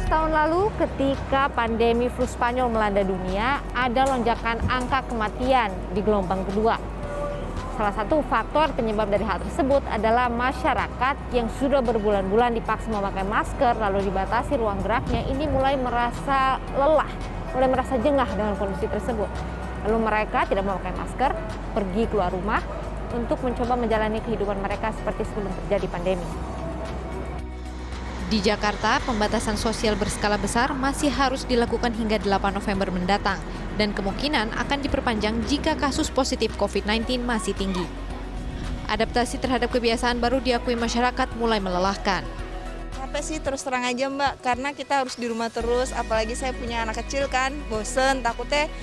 tahun lalu, ketika pandemi flu Spanyol melanda dunia, ada lonjakan angka kematian di gelombang kedua. Salah satu faktor penyebab dari hal tersebut adalah masyarakat yang sudah berbulan-bulan dipaksa memakai masker lalu dibatasi ruang geraknya ini mulai merasa lelah, mulai merasa jengah dengan kondisi tersebut. Lalu mereka tidak memakai masker, pergi keluar rumah untuk mencoba menjalani kehidupan mereka seperti sebelum terjadi pandemi. Di Jakarta, pembatasan sosial berskala besar masih harus dilakukan hingga 8 November mendatang dan kemungkinan akan diperpanjang jika kasus positif COVID-19 masih tinggi. Adaptasi terhadap kebiasaan baru diakui masyarakat mulai melelahkan. Capek sih terus terang aja Mbak, karena kita harus di rumah terus, apalagi saya punya anak kecil kan, bosen, takutnya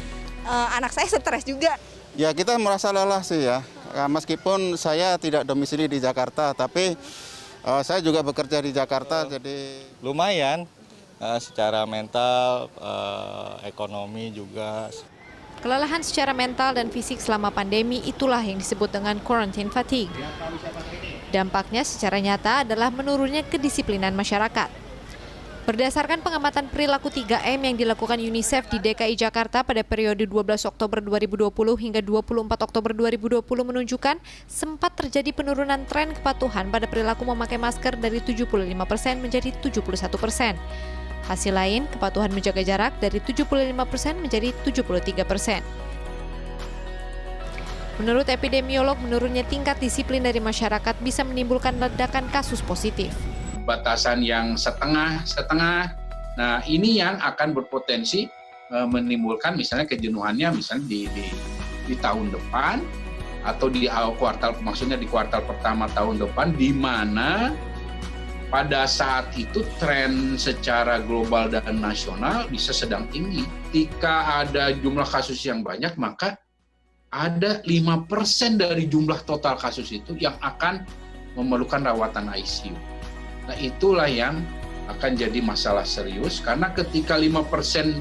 anak saya stres juga. Ya kita merasa lelah sih ya, meskipun saya tidak domisili di Jakarta, tapi saya juga bekerja di Jakarta, jadi lumayan secara mental, ekonomi juga. Kelelahan secara mental dan fisik selama pandemi itulah yang disebut dengan quarantine fatigue. Dampaknya secara nyata adalah menurunnya kedisiplinan masyarakat. Berdasarkan pengamatan perilaku 3M yang dilakukan UNICEF di DKI Jakarta pada periode 12 Oktober 2020 hingga 24 Oktober 2020 menunjukkan sempat terjadi penurunan tren kepatuhan pada perilaku memakai masker dari 75% menjadi 71%. Hasil lain, kepatuhan menjaga jarak dari 75% menjadi 73%. Menurut epidemiolog, menurunnya tingkat disiplin dari masyarakat bisa menimbulkan ledakan kasus positif. Batasan yang setengah-setengah. Nah, ini yang akan berpotensi menimbulkan misalnya kejenuhannya misalnya di tahun depan atau di kuartal, maksudnya di kuartal pertama tahun depan, di mana pada saat itu tren secara global dan nasional bisa sedang tinggi. Jika ada jumlah kasus yang banyak, maka ada 5% dari jumlah total kasus itu yang akan memerlukan rawatan ICU. Nah, itulah yang akan jadi masalah serius, karena ketika 5%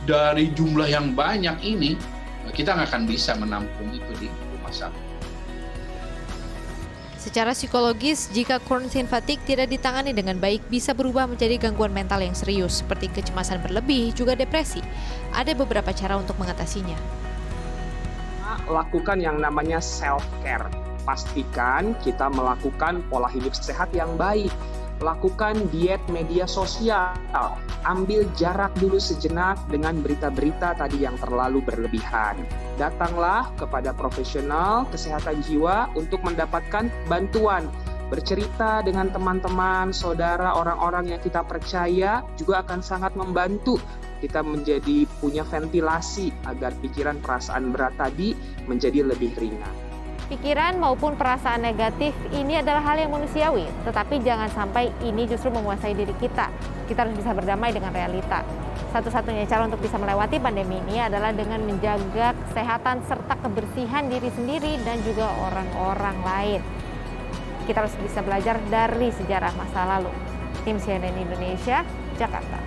dari jumlah yang banyak ini, kita nggak akan bisa menampung itu di rumah sakit. Secara psikologis, jika quarantine fatigue tidak ditangani dengan baik, bisa berubah menjadi gangguan mental yang serius, seperti kecemasan berlebih, juga depresi. Ada beberapa cara untuk mengatasinya. Lakukan yang namanya self-care. Pastikan kita melakukan pola hidup sehat yang baik. Lakukan diet media sosial, ambil jarak dulu sejenak dengan berita-berita tadi yang terlalu berlebihan. Datanglah kepada profesional kesehatan jiwa untuk mendapatkan bantuan. Bercerita dengan teman-teman, saudara, orang-orang yang kita percaya juga akan sangat membantu kita menjadi punya ventilasi agar pikiran perasaan berat tadi menjadi lebih ringan. Pikiran maupun perasaan negatif ini adalah hal yang manusiawi, tetapi jangan sampai ini justru menguasai diri kita. Kita harus bisa berdamai dengan realita. Satu-satunya cara untuk bisa melewati pandemi ini adalah dengan menjaga kesehatan serta kebersihan diri sendiri dan juga orang-orang lain. Kita harus bisa belajar dari sejarah masa lalu. Tim CNN Indonesia, Jakarta.